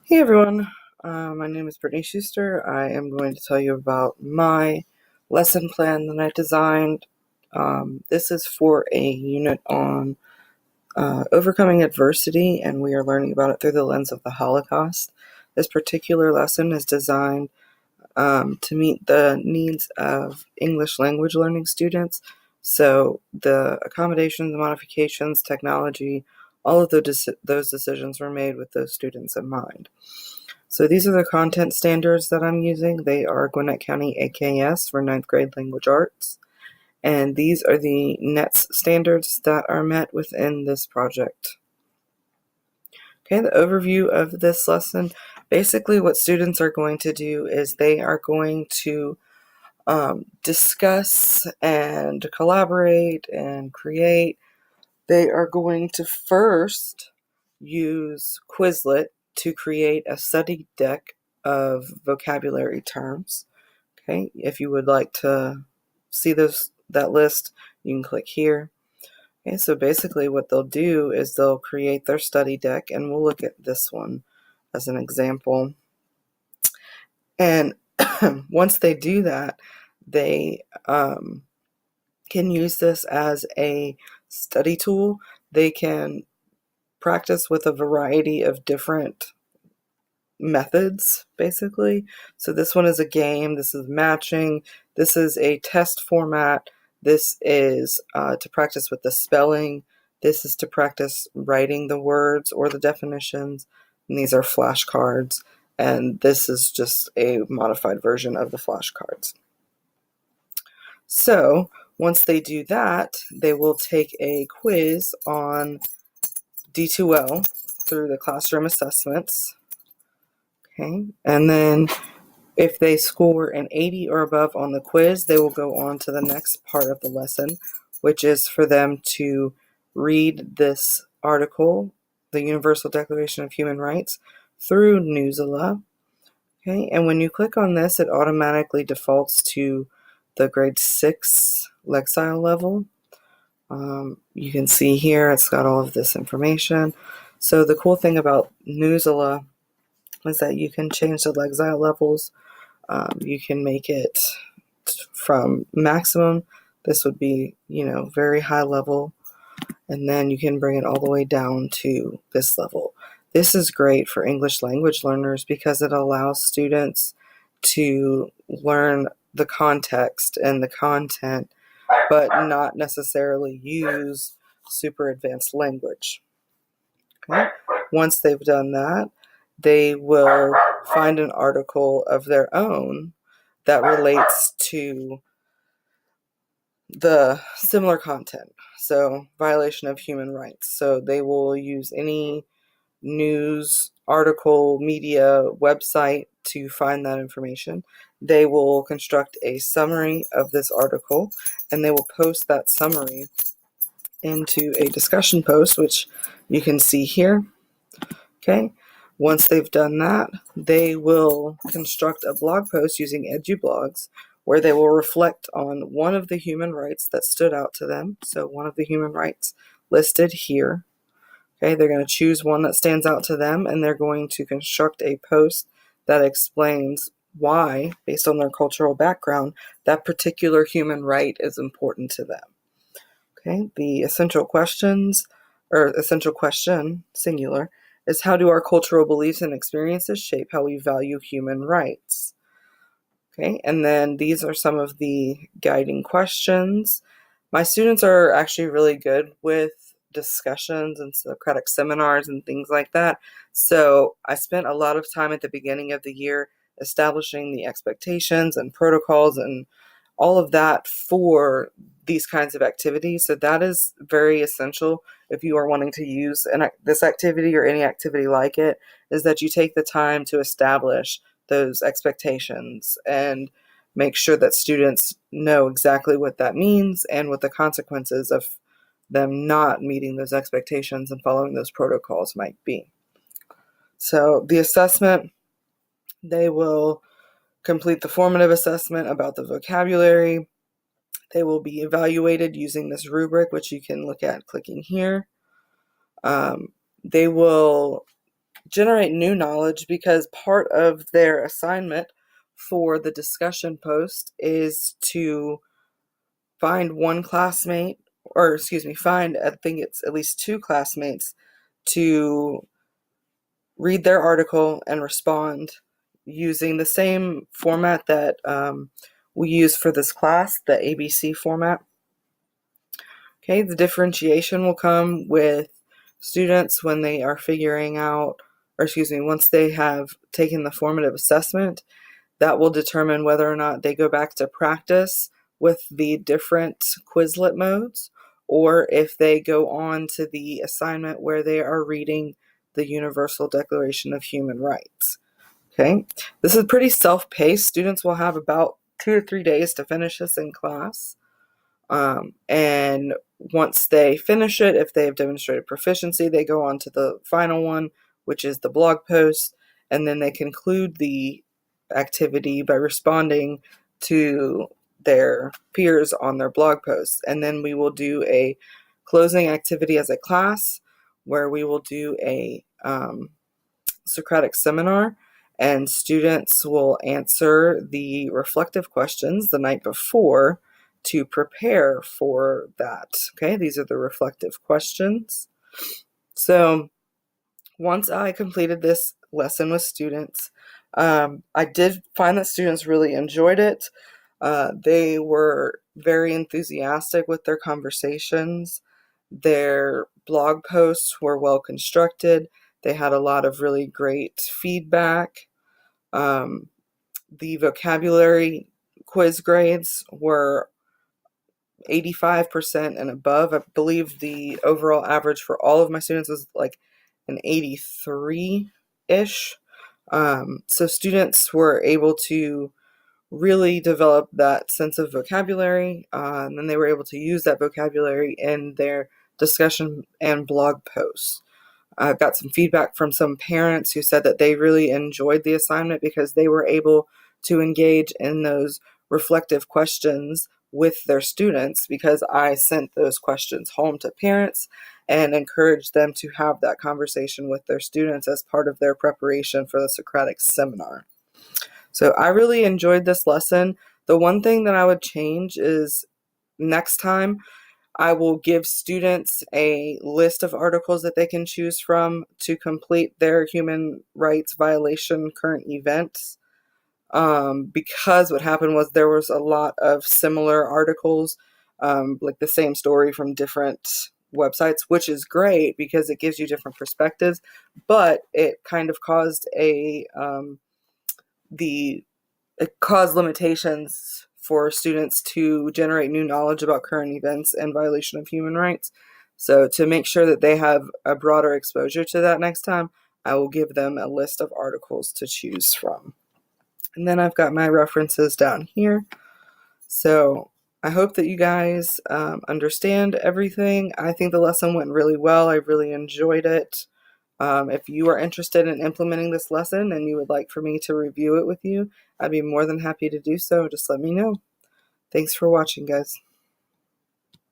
Hey everyone, my name is Brittany Schuster. I am going to tell you about my lesson plan that I designed. This is for a unit on overcoming adversity, and we are learning about it through the lens of the Holocaust. This particular lesson is designed to meet the needs of English language learning students. So the accommodations, modifications, technology, all of those decisions were made with those students in mind. So these are the content standards that I'm using. They are Gwinnett County AKS for 9th grade language arts. And these are the NETS standards that are met within this project. Okay, the overview of this lesson. Basically what students are going to do is they are going to discuss and collaborate and create. They are going to first use Quizlet to create a study deck of vocabulary terms. Okay, if you would like to see that list, you can click here. Okay, so basically what they'll do is they'll create their study deck, and we'll look at this one as an example. And once they do that, they can use this as a study tool. They can practice with a variety of different methods, basically. So this one is a game, this is matching, this is a test format, this is to practice with the spelling, this is to practice writing the words or the definitions, and these are flashcards, and this is just a modified version of the flashcards. So once they do that, they will take a quiz on D2L through the classroom assessments. Okay, and then if they score an 80 or above on the quiz, they will go on to the next part of the lesson, which is for them to read this article, the Universal Declaration of Human Rights, through Newsela. Okay, and when you click on this, it automatically defaults to the grade 6 Lexile level. You can see here it's got all of this information. So the cool thing about Newsela is that you can change the Lexile levels. You can make it from maximum. This would be, very high level. And then you can bring it all the way down to this level. This is great for English language learners because it allows students to learn the context and the content, but not necessarily use super advanced language. Okay? Once they've done that, they will find an article of their own that relates to the similar content. So, violation of human rights. So, they will use any news, article, media, website to find that information. They will construct a summary of this article, and they will post that summary into a discussion post, which you can see here. Okay. Once they've done that, they will construct a blog post using EduBlogs where they will reflect on one of the human rights that stood out to them. So one of the human rights listed here. Okay, they're going to choose one that stands out to them, and they're going to construct a post that explains why, based on their cultural background, that particular human right is important to them. Okay, the essential question, singular, is how do our cultural beliefs and experiences shape how we value human rights? Okay, and then these are some of the guiding questions. My students are actually really good with discussions and Socratic seminars and things like that. So I spent a lot of time at the beginning of the year establishing the expectations and protocols and all of that for these kinds of activities. So that is very essential if you are wanting to use this activity or any activity like it, is that you take the time to establish those expectations and make sure that students know exactly what that means and what the consequences of them not meeting those expectations and following those protocols might be. So the assessment, they will complete the formative assessment about the vocabulary. They will be evaluated using this rubric, which you can look at clicking here. They will generate new knowledge because part of their assignment for the discussion post is to find one classmate, or excuse me, I think it's at least two classmates, to read their article and respond using the same format that we use for this class, the ABC format. Okay, the differentiation will come with students when they are figuring out, or excuse me, once they have taken the formative assessment. That will determine whether or not they go back to practice with the different Quizlet modes, or if they go on to the assignment where they are reading the Universal Declaration of Human Rights. Okay, this is pretty self-paced. Students will have about 2 to 3 days to finish this in class. And once they finish it, if they have demonstrated proficiency, they go on to the final one, which is the blog post, and then they conclude the activity by responding to their peers on their blog posts. And then we will do a closing activity as a class where we will do a Socratic seminar, and students will answer the reflective questions the night before to prepare for that. Okay, these are the reflective questions. So once I completed this lesson with students, I did find that students really enjoyed it. They were very enthusiastic with their conversations. Their blog posts were well constructed. They had a lot of really great feedback. The vocabulary quiz grades were 85% and above. I believe the overall average for all of my students was like an 83-ish. So students were able to really develop that sense of vocabulary, and then they were able to use that vocabulary in their discussion and blog posts. I've got some feedback from some parents who said that they really enjoyed the assignment because they were able to engage in those reflective questions with their students, because I sent those questions home to parents and encouraged them to have that conversation with their students as part of their preparation for the Socratic seminar. So I really enjoyed this lesson. The one thing that I would change is next time I will give students a list of articles that they can choose from to complete their human rights violation current events. Because what happened was there was a lot of similar articles, like the same story from different websites, which is great because it gives you different perspectives, but it kind of caused it caused limitations for students to generate new knowledge about current events and violation of human rights. So to make sure that they have a broader exposure to that next time, I will give them a list of articles to choose from. And then I've got my references down here. So I hope that you guys understand everything. I think the lesson went really well. I really enjoyed it. If you are interested in implementing this lesson and you would like for me to review it with you, I'd be more than happy to do so. Just let me know. Thanks for watching, guys.